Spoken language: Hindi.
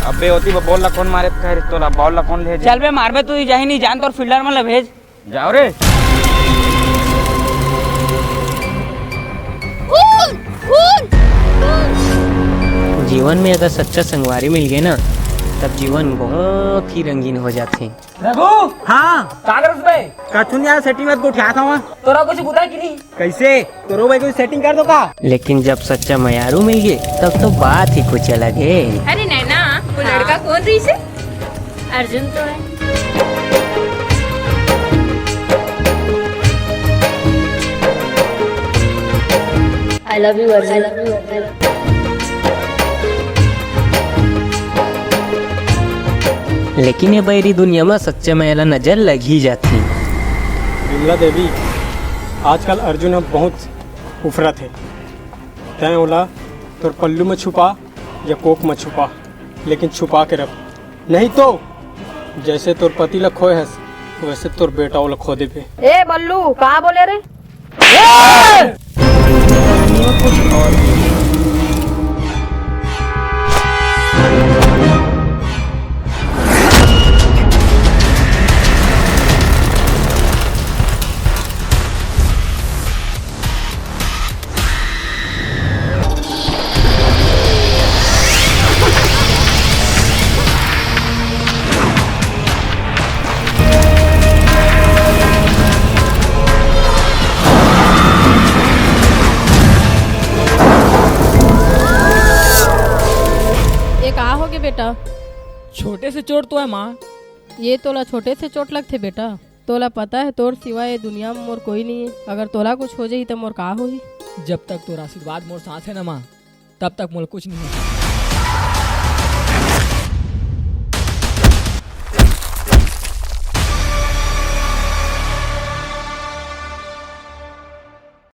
अबे होती वो बॉल ला कौन मारे खैर तो ला बॉल ला कौन ले चल बे मारबे तू जाही नहीं जान तो फील्डर में भेज जाओ रे। जीवन में अगर सच्चा संगवारी मिल गए ना तब जीवन बहुत ही रंगीन हो जाते हैं। रघु हाँ कागज बे कथुन यार सेटिंग मत को उठा था वहाँ तोरा कुछ बुता कि नहीं कैसे तो रो भाई कोई सेटिंग कर दो का। लेकिन जब सच्चा मयारू मिल गए तब तो बात ही कुछ अलग है। अरे नैना वो लड़का कौन रही से? अर्जुन तो है। I love you Arjun. लेकिन ये बैरी दुनिया में सच्चे मैला नजर लग ही जाती। विमला देवी आजकल अर्जुन अब बहुत उफरत है। तय ओला तोर पल्लू में छुपा या कोक में छुपा लेकिन छुपा के रख, नहीं तो जैसे तोर पति ला खोए हस वैसे तोर बेटा ओला खो देबे। ए बल्लू कहाँ बोले रे? बेटा छोटे से चोट तो है माँ। ये तोला छोटे से चोट लगते बेटा। तोला पता है तोर सिवाय ये दुनिया में मोर कोई नहीं है। अगर तोला कुछ हो जाई तो मोर का होई? जब तक तोरा आशीर्वाद मोर साथ है ना माँ तब तक मोर कुछ नहीं है।